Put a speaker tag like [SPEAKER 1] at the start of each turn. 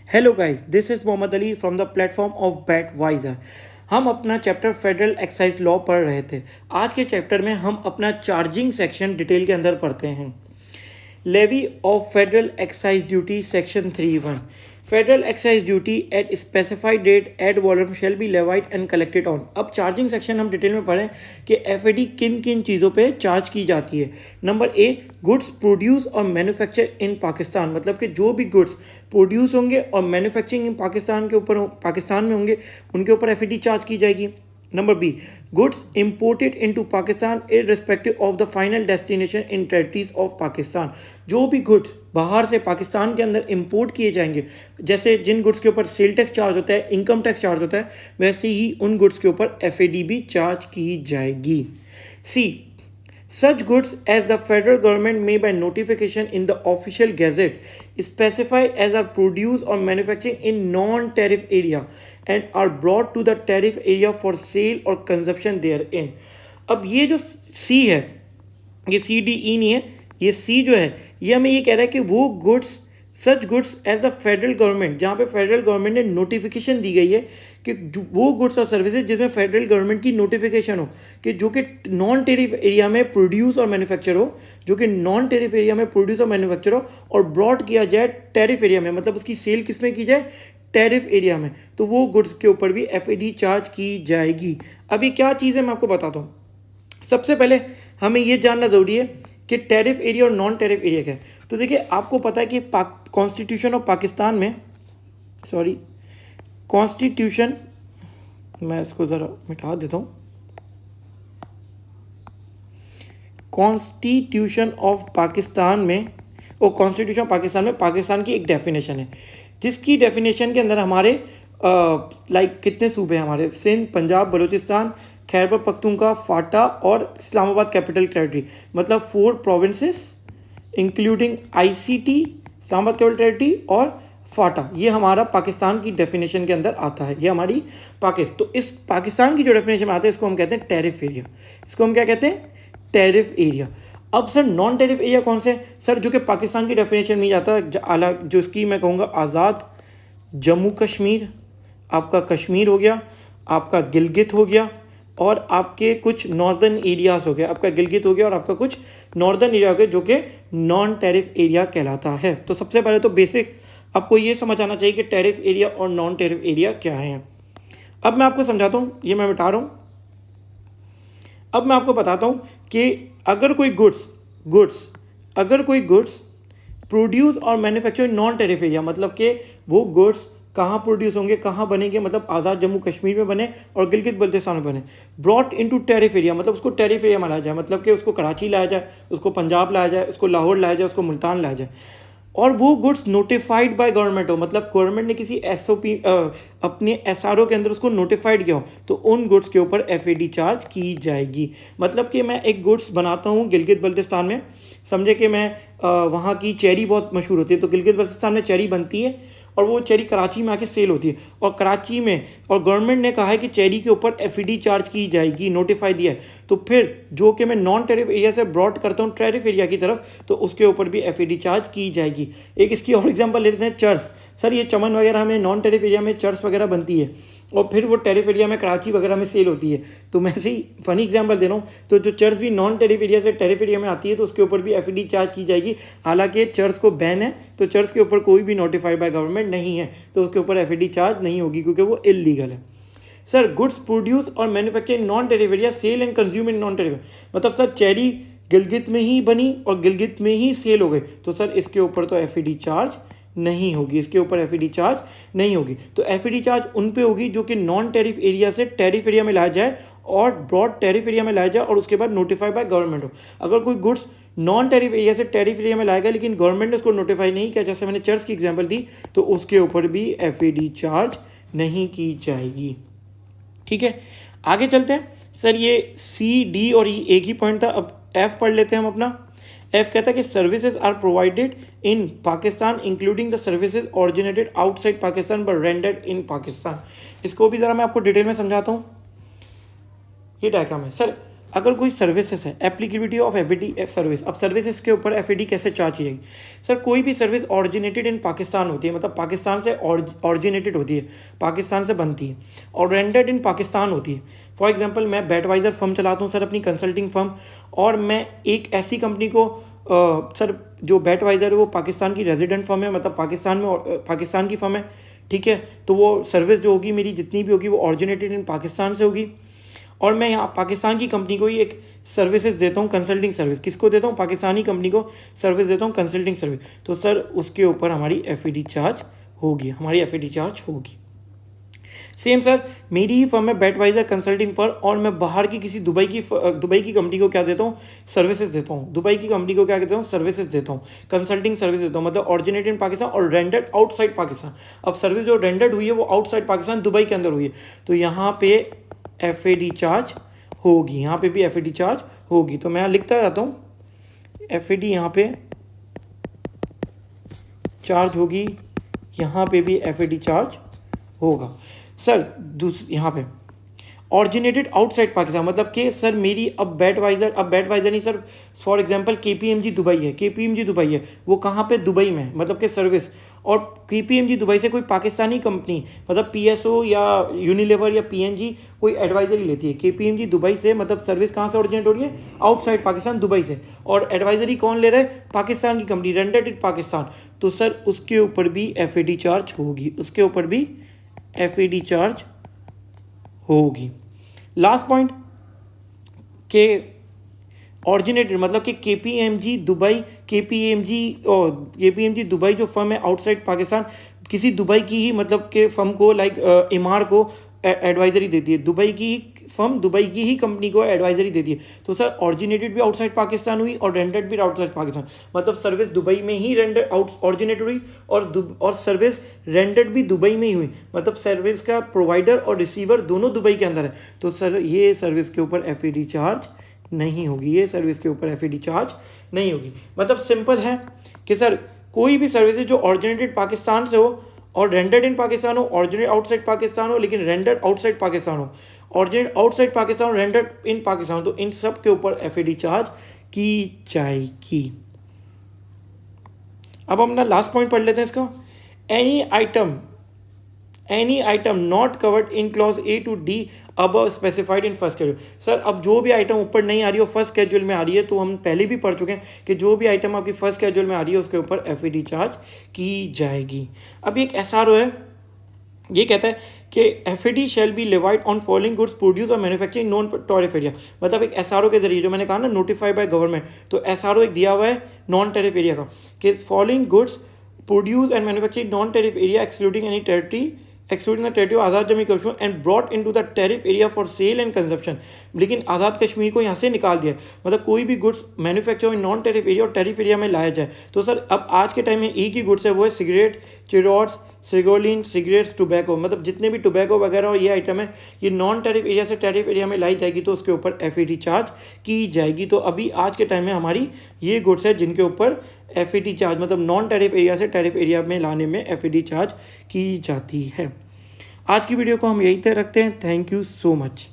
[SPEAKER 1] Hello guys, this is Mohammad Ali from the platform of Batwiser. हम अपना chapter federal excise law पढ़ रहे थे। आज के चैप्टर में हम अपना चार्जिंग सेक्शन डिटेल के अंदर पढ़ते हैं। Levy of federal excise duty section 3(1). Federal excise duty at specified rate at volume shall be levied and collected on. अब चार्जिंग सेक्शन हम डिटेल में पढ़ें कि एफएडी किन किन चीज़ों पे चार्ज की जाती है। नंबर ए, गुड्स प्रोड्यूस और मैन्युफैक्चर इन पाकिस्तान, मतलब कि जो भी गुड्स प्रोड्यूस होंगे और मैन्युफैक्चरिंग इन पाकिस्तान के ऊपर पाकिस्तान में होंगे उनके ऊपर एफएडी चार्ज की जाएगी। Number B, goods imported into Pakistan irrespective of the final destination in territories of Pakistan. जो भी गुड्स बाहर से पाकिस्तान के अंदर इंपोर्ट किए जाएंगे, जैसे जिन गुड्स के ऊपर सेल टैक्स चार्ज होता है, इनकम टैक्स चार्ज होता है, वैसे ही उन गुड्स के ऊपर एफएडी भी चार्ज की जाएगी। सी, such goods as the federal government may by notification in the official gazette specify as are produced or manufactured in non-tariff area and are brought to the tariff area for sale or consumption therein। अब ये जो सी है, ये C D E नहीं है, ये सी जो है ये हमें ये कह रहा है कि वो goods, such goods as the federal government, जहाँ पे फेडरल गवर्नमेंट ने नोटिफिकेशन दी गई है कि वो गुड्स और सर्विसेज जिसमें फेडरल गवर्नमेंट की नोटिफिकेशन हो कि जो कि नॉन टेरिफ एरिया में प्रोड्यूस और मैन्युफैक्चर हो, जो कि नॉन टेरिफ एरिया में प्रोड्यूस और मैन्युफैक्चर हो और ब्रॉड किया जाए टेरिफ एरिया में, मतलब उसकी सेल किस में की जाए, टेरिफ एरिया में, तो वो गुड्स के ऊपर भी एफएडी चार्ज की जाएगी। अभी क्या चीज़ है मैं आपको बताता हूँ। सबसे पहले हमें ये जानना ज़रूरी है कि टेरिफ एरिया और नॉन टेरिफ एरिया क्या है। तो देखिए, आपको पता है कि कॉन्स्टिट्यूशन ऑफ पाकिस्तान में, कॉन्स्टिट्यूशन, मैं इसको ज़रा मिटा देता हूँ। कॉन्स्टिट्यूशन ऑफ पाकिस्तान में पाकिस्तान की एक डेफिनेशन है, जिसकी डेफिनेशन के अंदर हमारे कितने सूबे हैं हमारे, सिंध, पंजाब, बलूचिस्तान, खैबर पख्तूनख्वा, फाटा और इस्लामाबाद कैपिटल टेरिटरी, मतलब 4 provinces including ICT, Islamabad capital territory और फाटा, ये हमारा पाकिस्तान की डेफिनेशन के अंदर आता है। ये हमारी तो इस पाकिस्तान की जो डेफिनेशन में आता है इसको हम कहते हैं टेरिफ एरिया। इसको हम क्या कहते हैं? Tariff area. अब सर नॉन टेरिफ एरिया कौन से सर, जो कि पाकिस्तान की डेफिनेशन में जाता है, जो उसकी मैं कहूँगा आज़ाद जम्मू कश्मीर, आपका कश्मीर हो गया, आपका गिलगित हो गया और आपके कुछ नॉर्दर्न एरियाज हो गए, आपका गिलगित हो गया और आपका कुछ नॉर्दर्न एरिया हो गया, जो कि नॉन टेरिफ एरिया कहलाता है। तो सबसे पहले तो बेसिक आपको ये समझ आना चाहिए कि टेरिफ एरिया और नॉन टेरिफ एरिया क्या है। अब मैं आपको समझाता हूँ, ये मैं मिटा रहा हूँ। अब मैं आपको बताता हूँ कि अगर कोई गुड्स प्रोड्यूस और मैन्युफैक्चर नॉन टेरिफ एरिया, मतलब कि वो गुड्स कहाँ प्रोड्यूस होंगे, कहाँ बनेंगे, मतलब आज़ाद जम्मू कश्मीर में बने और गिलगित बल्तिस्तान में बने, ब्रॉट इनटू टेरिफ एरिया, मतलब उसको टेरिफ एरिया में लाया जाए, मतलब कि उसको कराची लाया जाए, उसको पंजाब लाया जाए, उसको लाहौर लाया जाए, उसको मुल्तान लाया जाए, और वो गुड्स नोटिफाइड बाय गवर्नमेंट हो, मतलब गवर्नमेंट ने किसी एसओपी अपने एसआरओ के अंदर उसको नोटिफाइड किया हो, तो उन गुड्स के ऊपर एफएडी चार्ज की जाएगी। मतलब कि मैं एक गुड्स बनाता हूँ गिलगित बल्तिस्तान में, समझे कि मैं वहाँ की चेरी बहुत मशहूर होती है, तो गिलगित बल्तिस्तान में चेरी बनती है और वो चेरी कराची में आके सेल होती है, और कराची में और गवर्नमेंट ने कहा है कि चेरी के ऊपर एफईडी चार्ज की जाएगी, नोटिफाई दिया है, तो फिर जो कि मैं नॉन टेरिफ एरिया से ब्रॉड करता हूँ टेरिफ एरिया की तरफ, तो उसके ऊपर भी एफईडी चार्ज की जाएगी। एक इसकी और एग्जांपल लेते हैं, चर्स। सर ये चमन वगैरह में नॉन टेरिफ एरिया में चर्स वगैरह बनती है और फिर वो टेरिफ एरिया में कराची वगैरह में सेल होती है, तो मैं ऐसे ही फनी एग्जांपल दे रहा हूँ। तो जो चर्च भी नॉन टेरिफ एरिया से टेरिफ एरिया में आती है तो उसके ऊपर भी एफईडी चार्ज की जाएगी। हालांकि चर्च को बैन है, तो चर्च के ऊपर कोई भी नोटिफाइड बाय गवर्नमेंट नहीं है, तो उसके ऊपर एफईडी चार्ज नहीं होगी क्योंकि वो इलीगल है। सर गुड्स प्रोड्यूस और manufacture in non tariff area, sale and consume in non tariff, मतलब सर चेरी गिलगित में ही बनी और गिलगित में ही सेल हो गई, तो सर इसके ऊपर तो एफईडी चार्ज नहीं होगी, इसके ऊपर एफईडी चार्ज नहीं होगी। तो एफईडी चार्ज उन पे होगी जो कि नॉन टेरिफ एरिया से टेरिफ एरिया में लाया जाए और ब्रॉड टेरिफ एरिया में लाया जाए और उसके बाद नोटिफाई बाय गवर्नमेंट हो। अगर कोई गुड्स नॉन टेरिफ एरिया से टेरिफ एरिया में लाया गया लेकिन गवर्नमेंट ने उसको नोटिफाई नहीं किया, जैसे मैंने चर्च की एग्जाम्पल दी, तो उसके ऊपर भी एफईडी चार्ज नहीं की जाएगी। ठीक है, आगे चलते हैं। सर ये सी, डी और ई एक ही पॉइंट था। अब एफ पढ़ लेते हैं हम अपना। एफ कहता है कि services are provided in Pakistan including the services originated outside Pakistan but rendered in Pakistan. इसको भी ज़रा मैं आपको डिटेल में समझाता हूँ। ये डायग्राम है सर। अगर कोई सर्विसेज है, एप्लीकेबिलिटी ऑफ एफ सर्विस, अब सर्विसेज के ऊपर एफ कैसे चार्ज की जाएगी? सर कोई भी सर्विस ऑरिजिनेटेड इन पाकिस्तान होती है, मतलब पाकिस्तान से ऑरिजिनेटेड होती है, पाकिस्तान से बनती है और रेंडर्ड इन पाकिस्तान होती है। फॉर एग्जांपल मैं बैटवाइजर फर्म चलाता हूँ सर, अपनी कंसल्टिंग फर्म, और मैं एक ऐसी कंपनी को सर जो बैटवाइजर है वो पाकिस्तान की रेजिडेंट फर्म है, मतलब पाकिस्तान की फर्म है, ठीक है। तो वो सर्विस जो होगी मेरी जितनी भी होगी वो ऑरिजिनेटेड इन पाकिस्तान से होगी, और मैं यहाँ पाकिस्तान की कंपनी को ही एक सर्विसेज देता हूँ, कंसल्टिंग सर्विस। किसको देता हूँ? पाकिस्तानी कंपनी को सर्विस देता हूँ, कंसल्टिंग सर्विस। तो सर उसके ऊपर हमारी एफ चार्ज होगी, हमारी एफ चार्ज होगी। सेम सर मेरी ही फर्म है बैटवाइजर कंसल्टिंग फर्म, और मैं बाहर की किसी दुबई की कंपनी को क्या देता हूँ? सर्विसेज देता हूँ। दुबई की कंपनी को क्या कहता हूँ? सर्विसेज देता हूँ, कंसल्टिंग सर्विस देता हूँ, मतलब ऑरिजिनेटेड इन पाकिस्तान और रेंडर्ड आउटसाइड पाकिस्तान। अब सर्विस जो रेंडर्ड हुई है वो आउटसाइड पाकिस्तान, दुबई के अंदर हुई है, तो यहाँ पे एफ चार्ज होगी, यहाँ पे भी एफ चार्ज होगी। तो मैं यहाँ लिखता रहता हूँ एफ यहाँ पे चार्ज होगी, यहाँ पे भी एफ चार्ज होगा। सर यहाँ पे ऑरिजिनेटेड आउटसाइड पाकिस्तान, मतलब कि सर मेरी अब बैटवाइजर नहीं sir, for example KPMG Dubai है, KPMG दुबई है, वो कहाँ पे? दुबई में, मतलब कि सर्विस। और KPMG दुबई से कोई पाकिस्तानी कंपनी, मतलब PSO या यूनिलीवर या PNG कोई एडवाइजरी लेती है KPMG दुबई से, मतलब सर्विस कहाँ से ओरिजिनेट हो रही है? आउटसाइड पाकिस्तान, दुबई से। और एडवाइजरी कौन ले रहा है? पाकिस्तान की कंपनी, रेंडर्ड इन पाकिस्तान। तो सर उसके ऊपर भी एफ चार्ज होगी, उसके ऊपर भी एफ चार्ज होगी। लास्ट पॉइंट के ऑरिजिनेटेड, मतलब कि KPMG दुबई जो फर्म है आउटसाइड पाकिस्तान, किसी दुबई की ही मतलब के फर्म को लाइक इमार को एडवाइजरी देती है, दुबई की ही फर्म दुबई की ही कंपनी को एडवाइजरी देती है। तो सर ऑरिजिनेटेड भी आउटसाइड पाकिस्तान हुई और रेंडर्ड भी आउटसाइड पाकिस्तान, मतलब सर्विस दुबई में ही रेंडर ऑरिजिनेट हुई और सर्विस रेंडर्ड भी दुबई में ही हुई, मतलब सर्विस का प्रोवाइडर और रिसीवर दोनों दुबई के अंदर है। तो सर ये सर्विस के ऊपर एफ चार्ज नहीं होगी, ये सर्विस के ऊपर एफ चार्ज नहीं होगी। मतलब सिंपल है कि सर कोई भी सर्विस जो ऑरिजिनेटेड पाकिस्तान से हो और रेंडर्ड इन पाकिस्तान हो, ऑरिजिनेट आउटसाइड पाकिस्तान हो लेकिन रेंडर्ड आउटसाइड पाकिस्तान हो, originate outside Pakistan, rendered in Pakistan, तो इन सब के ऊपर एफ चार्ज की जाएगी। अब हम अपना लास्ट पॉइंट पढ़ लेते हैं इसका। Any item not covered in clause A to D above specified in first schedule. Sir अब जो भी आइटम ऊपर नहीं आ रही हो, फर्स्ट शेड्यूल में आ रही है, तो हम पहले भी पढ़ चुके हैं कि जो भी आइटम आपकी फर्स्ट शेड्यूल में आ रही है उसके ऊपर एफ चार्ज की जाएगी। अब एक SRO है, ये कहता है कि F shell be levied on following goods produce और मैन्युफैक्चरिंग नॉन टैरिफ एरिया, मतलब एक SRO के जरिए, जो मैंने कहा ना नोटिफाइड बाय गवर्नमेंट, तो SRO एक दिया हुआ है नॉन टैरिफ एरिया का कि following goods produce and manufacturing non tariff area excluding any territory excluding the territory of Azad Jammu Kashmir and brought into the tariff area for sale and consumption। लेकिन आज़ाद कश्मीर को यहाँ से निकाल दिया, मतलब कोई भी goods manufacture non tariff area और टैरिफ एरिया में लाया जाए। तो सर अब आज के टाइम में एक ही गुड्स है, वो है सिगरेट, चिरोट्स, सिगोलिन, सिगरेट्स, टोबैको, मतलब जितने भी टोबैको वगैरह और ये आइटम है, ये नॉन टैरिफ एरिया से टैरिफ एरिया में लाई जाएगी तो उसके ऊपर एफ चार्ज की जाएगी। तो अभी आज के टाइम में हमारी ये गुड्स है जिनके ऊपर एफ चार्ज, मतलब नॉन टैरिफ एरिया से टैरिफ एरिया में लाने में एफ चार्ज की जाती है। आज की वीडियो को हम यहीं तक रखते हैं। Thank you so much.